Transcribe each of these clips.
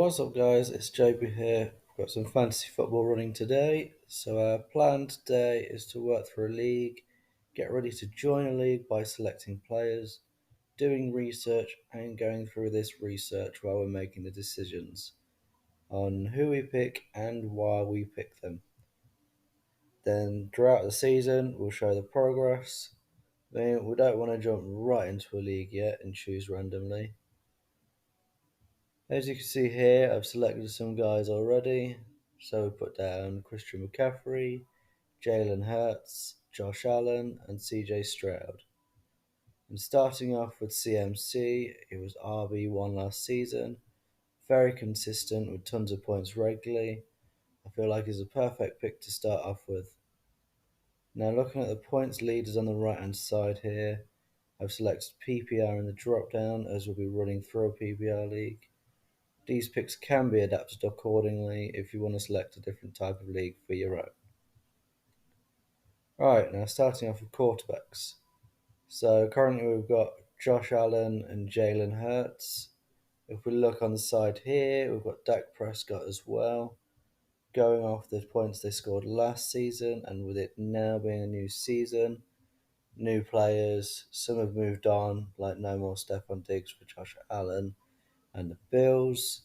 What's up, guys? It's JB here. We've got some fantasy football running today. So, our plan today is to work through a league, get ready to join a league by selecting players, doing research, and going through this research while we're making the decisions on who we pick and why we pick them. Then, throughout the season, we'll show the progress. Then, we don't want to jump right into a league yet and choose randomly. As you can see here, I've selected some guys already. So we put down Christian McCaffrey, Jalen Hurts, Josh Allen, and CJ Stroud. And starting off with CMC, he was RB1 last season, very consistent with tons of points regularly. I feel like he's a perfect pick to start off with. Now, looking at the points leaders on the right hand side here, I've selected PPR in the drop down as we'll be running through a PPR league. These picks can be adapted accordingly if you want to select a different type of league for your own. Right, now starting off with quarterbacks. So currently we've got Josh Allen and Jalen Hurts. If we look on the side here, we've got Dak Prescott as well. Going off the points they scored last season, and with it now being a new season, new players, some have moved on, like no more Stephon Diggs for Josh Allen and the Bills,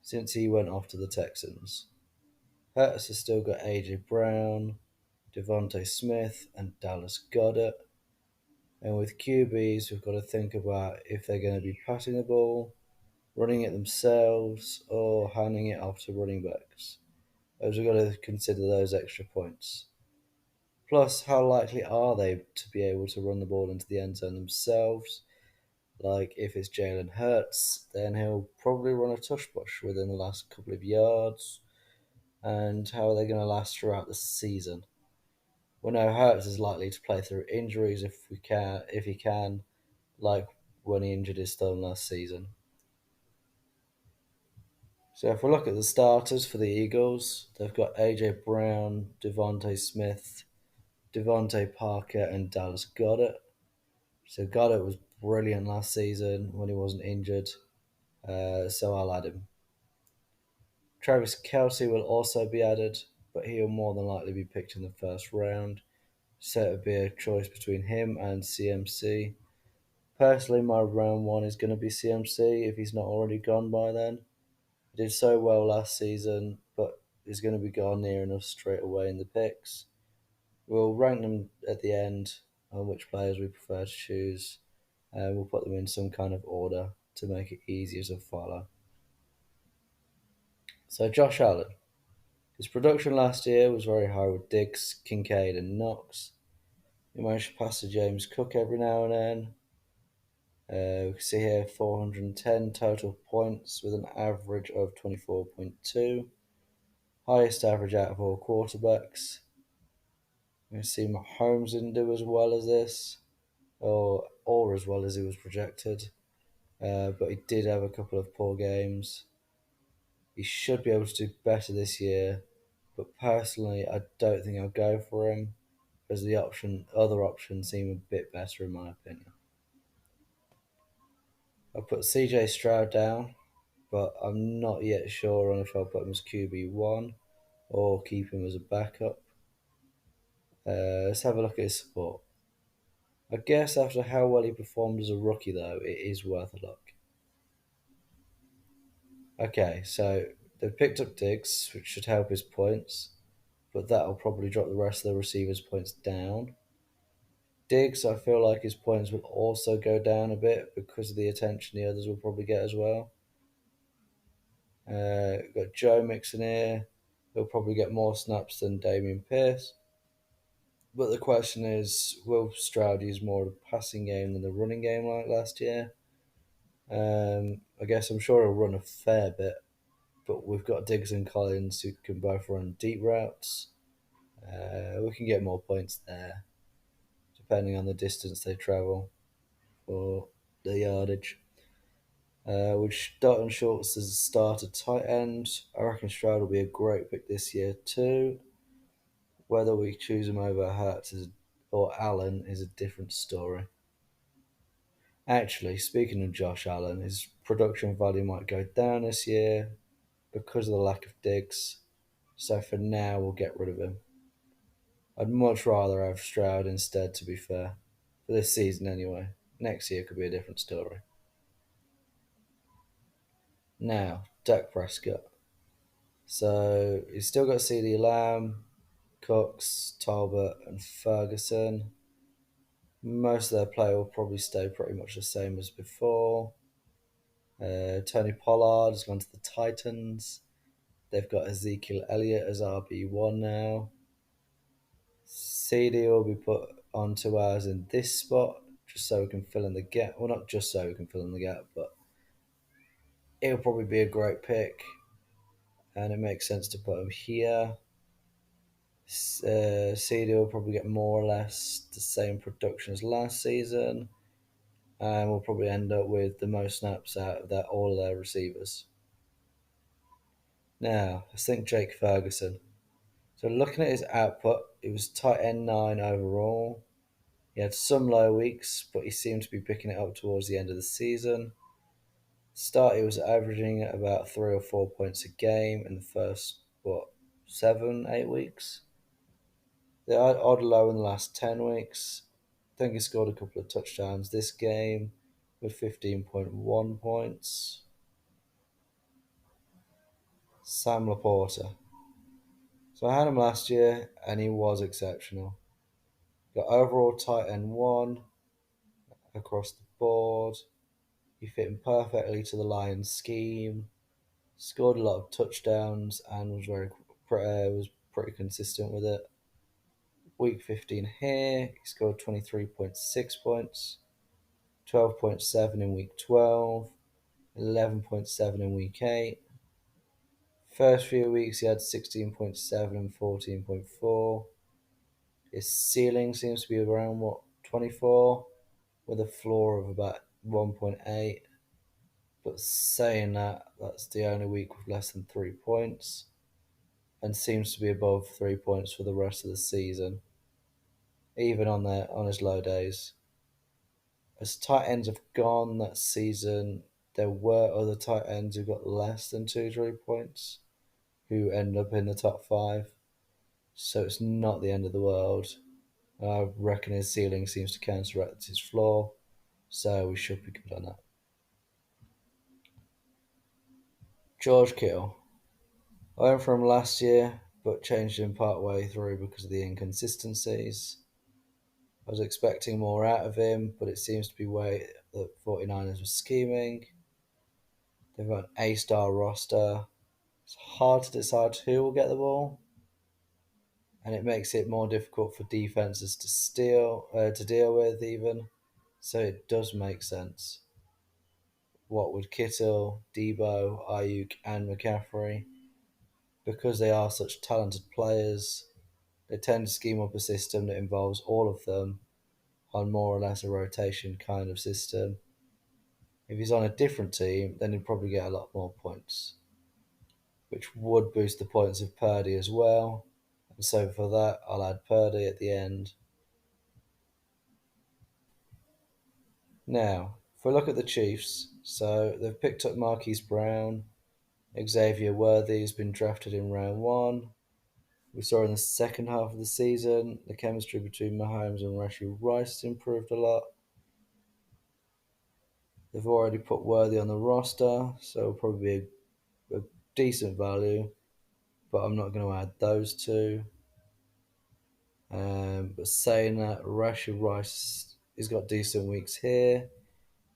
since he went off to the Texans. Hurts has still got AJ Brown, Devontae Smith, and Dallas Goedert. And with QBs, we've got to think about if they're going to be passing the ball, running it themselves, or handing it off to running backs. As we've got to consider those extra points. Plus, how likely are they to be able to run the ball into the end zone themselves? Like, if it's Jalen Hurts, then he'll probably run a tush push within the last couple of yards. And how are they going to last throughout the season? Well, no, Hurts is likely to play through injuries if he can, like when he injured his thumb last season. So if we look at the starters for the Eagles, they've got AJ Brown, Devontae Smith, Devontae Parker, and Dallas Goedert. So Goddard was brilliant last season when he wasn't injured, so I'll add him. Travis Kelsey will also be added, but he'll more than likely be picked in the first round. So it would be a choice between him and CMC. Personally, my round one is going to be CMC if he's not already gone by then. He did so well last season, but he's going to be gone near enough straight away in the picks. We'll rank them at the end on which players we prefer to choose, and we'll put them in some kind of order to make it easier to follow. So, Josh Allen. His production last year was very high with Diggs, Kincaid, and Knox. He managed to pass to James Cook every now and then. We can see here 410 total points with an average of 24.2. Highest average out of all quarterbacks. We can see Mahomes didn't do as well as this, or as well as he was projected. But he did have a couple of poor games. He should be able to do better this year, but personally, I don't think I'll go for him as the other options seem a bit better in my opinion. I'll put CJ Stroud down, but I'm not yet sure on if I'll put him as QB1 or keep him as a backup. Let's have a look at his support. I guess after how well he performed as a rookie, though, it is worth a look. Okay, so they've picked up Diggs, which should help his points, but that'll probably drop the rest of the receivers' points down. Diggs, I feel like his points will also go down a bit because of the attention the others will probably get as well. Got Joe Mixon here. He'll probably get more snaps than Damian Pierce. But the question is, will Stroud use more of the passing game than the running game like last year? I guess I'm sure he'll run a fair bit, but we've got Diggs and Collins who can both run deep routes. We can get more points there, depending on the distance they travel or the yardage. With Dalton Schultz as a starter tight end, I reckon Stroud will be a great pick this year too. Whether we choose him over or Allen is a different story. Actually, speaking of Josh Allen, his production value might go down this year because of the lack of digs. So for now, we'll get rid of him. I'd much rather have Stroud instead, to be fair, for this season anyway. Next year could be a different story. Now, Dak Prescott. So he's still got CD Lamb, Cooks, Talbot, and Ferguson. Most of their play will probably stay pretty much the same as before. Tony Pollard has gone to the Titans. They've got Ezekiel Elliott as RB1 now. CD will be put onto ours in this spot just so we can fill in the gap. Well, not just so we can fill in the gap, but it'll probably be a great pick, and it makes sense to put him here. CD will probably get more or less the same production as last season, and we'll probably end up with the most snaps out of all of their receivers. Now, let's think Jake Ferguson. So looking at his output, he was tight end 9 overall. He had some low weeks, but he seemed to be picking it up towards the end of the season. Start, he was averaging about 3 or 4 points a game in the first, 7, 8 weeks. The odd low in the last 10 weeks. I think he scored a couple of touchdowns this game with 15.1 points. Sam Laporta. So I had him last year and he was exceptional. Got overall tight end 1 across the board. He fit in perfectly to the Lions scheme. Scored a lot of touchdowns and was pretty consistent with it. Week 15 here, he scored 23.6 points, 12.7 in week 12, 11.7 in week 8. First few weeks he had 16.7 and 14.4. His ceiling seems to be around 24 with a floor of about 1.8. But saying that, that's the only week with less than 3 points and seems to be above 3 points for the rest of the season, even on his low days. As tight ends have gone that season, there were other tight ends who got less than 2 3 points who end up in the top 5. So it's not the end of the world. I reckon his ceiling seems to counteract his floor, so we should be good on that. George Kittle. I went for him last year, but changed him part way through because of the inconsistencies. I was expecting more out of him, but it seems to be way the 49ers were scheming. They've got an A-star roster. It's hard to decide who will get the ball, and it makes it more difficult for defenses to deal with even. So it does make sense. What would Kittle, Debo, Ayuk, and McCaffrey? Because they are such talented players, they tend to scheme up a system that involves all of them on more or less a rotation kind of system. If he's on a different team, then he'd probably get a lot more points, which would boost the points of Purdy as well. And so for that, I'll add Purdy at the end. Now, if we look at the Chiefs, so they've picked up Marquise Brown. Xavier Worthy has been drafted in round 1. We saw in the second half of the season, the chemistry between Mahomes and Rashee Rice improved a lot. They've already put Worthy on the roster, so it'll probably be a decent value, but I'm not going to add those two. But saying that, Rashee Rice has got decent weeks here.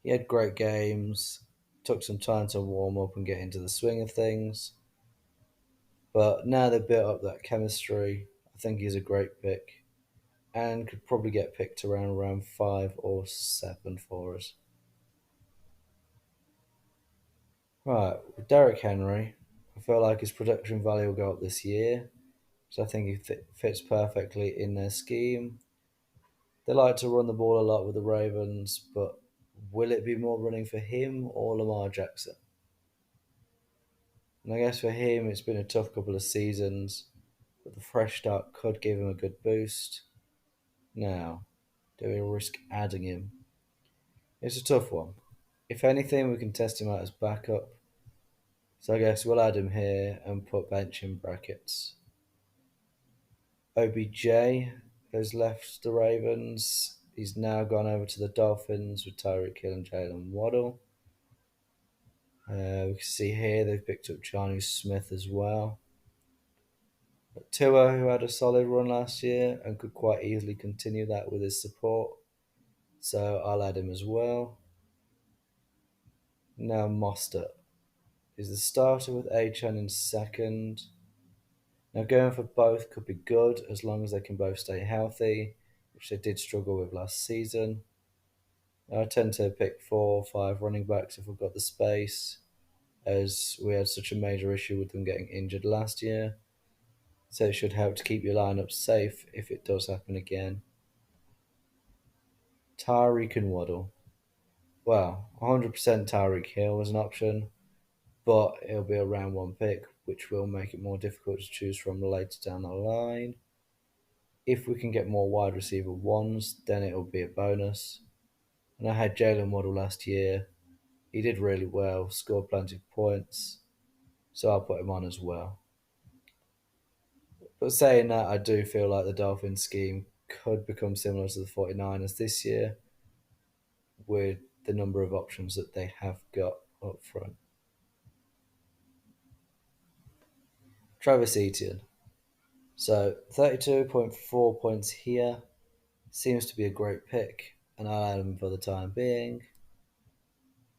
He had great games, took some time to warm up and get into the swing of things. But now they've built up that chemistry, I think he's a great pick and could probably get picked around round 5 or 7 for us. Right, with Derrick Henry, I feel like his production value will go up this year, so I think he fits perfectly in their scheme. They like to run the ball a lot with the Ravens, but will it be more running for him or Lamar Jackson? And I guess for him, it's been a tough couple of seasons, but the fresh start could give him a good boost. Now, do we risk adding him? It's a tough one. If anything, we can test him out as backup. So I guess we'll add him here and put bench in brackets. OBJ has left the Ravens. He's now gone over to the Dolphins with Tyreek Hill and Jalen Waddle. We can see here they've picked up Johnny Smith as well. But Tua, who had a solid run last year and could quite easily continue that with his support. So I'll add him as well. Now Mostert is the starter with Achan in second. Now going for both could be good as long as they can both stay healthy, which they did struggle with last season. I tend to pick 4 or 5 running backs if we've got the space, as we had such a major issue with them getting injured last year. So it should help to keep your lineup safe if it does happen again. Tyreek and Waddle. Well, 100% Tyreek Hill is an option, but it'll be a round one pick, which will make it more difficult to choose from later down the line. If we can get more wide receiver ones, then it'll be a bonus. And I had Jalen Waddle last year. He did really well, scored plenty of points, so I'll put him on as well. But saying that, I do feel like the Dolphins scheme could become similar to the 49ers this year with the number of options that they have got up front. Travis Etienne. So 32.4 points here. Seems to be a great pick, and I'll add him for the time being.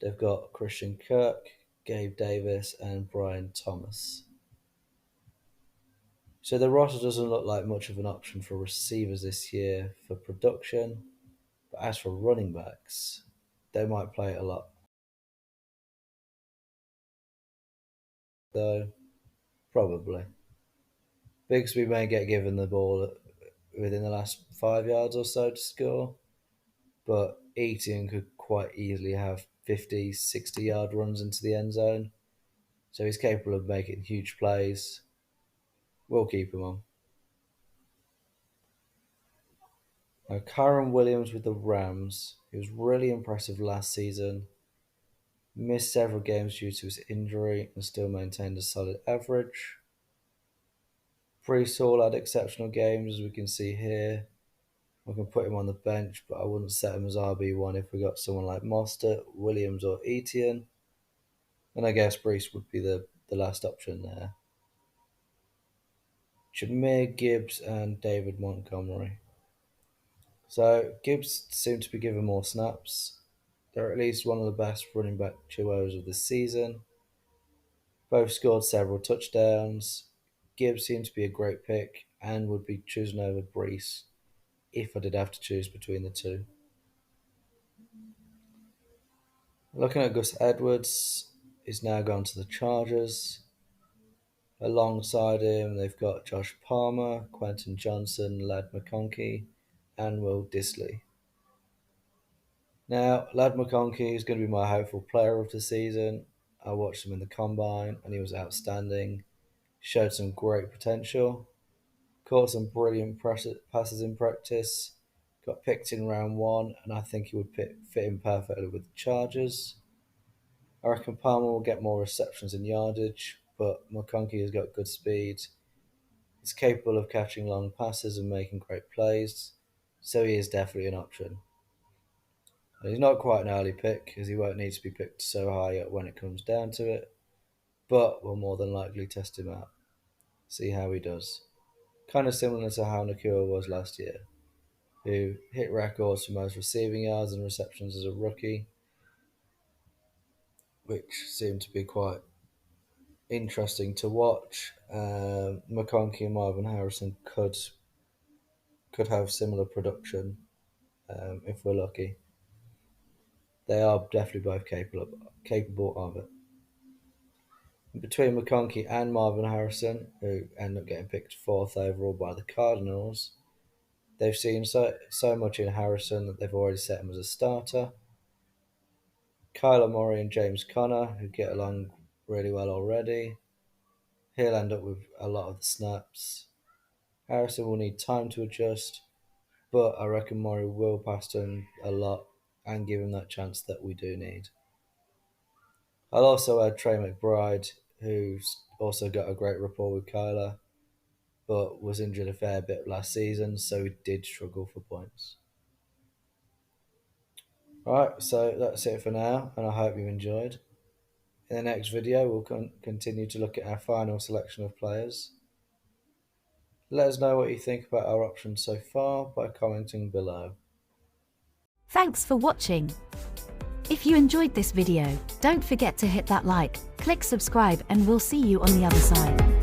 They've got Christian Kirk, Gabe Davis, and Brian Thomas. So the roster doesn't look like much of an option for receivers this year for production, but as for running backs, they might play it a lot. Though, probably. Bigsby may get given the ball within the last 5 yards or so to score, but Etienne could quite easily have 50, 60 yard runs into the end zone. So he's capable of making huge plays. We'll keep him on. Now, Kyron Williams with the Rams. He was really impressive last season. Missed several games due to his injury and still maintained a solid average. Brees Hall had exceptional games, as we can see here. We can put him on the bench, but I wouldn't set him as RB1 if we got someone like Mostert, Williams, or Etienne. And I guess Brees would be the last option there. Jahmyr Gibbs and David Montgomery. So Gibbs seemed to be given more snaps. They're at least one of the best running back duos of the season. Both scored several touchdowns. Gibbs seemed to be a great pick and would be chosen over Brees if I did have to choose between the two. Looking at Gus Edwards, he's now gone to the Chargers. Alongside him, they've got Josh Palmer, Quentin Johnson, Lad McConkey, and Will Disley. Now, Lad McConkey is going to be my hopeful player of the season. I watched him in the combine and he was outstanding. Showed some great potential. Caught some brilliant passes in practice. Got picked in round one, and I think he would fit in perfectly with the Chargers. I reckon Palmer will get more receptions and yardage, but McConkey has got good speed. He's capable of catching long passes and making great plays, so he is definitely an option. And he's not quite an early pick, as he won't need to be picked so high when it comes down to it, but we'll more than likely test him out, see how he does. Kind of similar to how Nakua was last year, who hit records for most receiving yards and receptions as a rookie, which seemed to be quite interesting to watch. McConkey and Marvin Harrison could have similar production if we're lucky. They are definitely both capable of it. Between McConkey and Marvin Harrison, who end up getting picked fourth overall by the Cardinals, they've seen so much in Harrison that they've already set him as a starter. Kyler Murray and James Conner, who get along really well already. He'll end up with a lot of the snaps. Harrison will need time to adjust, but I reckon Murray will pass to him a lot and give him that chance that we do need. I'll also add Trey McBride, who's also got a great rapport with Kyler, but was injured a fair bit last season, so he did struggle for points. Right, so that's it for now, and I hope you enjoyed. In the next video, we'll continue to look at our final selection of players. Let us know what you think about our options so far by commenting below. Thanks for watching. If you enjoyed this video, don't forget to hit that like, click subscribe, and we'll see you on the other side.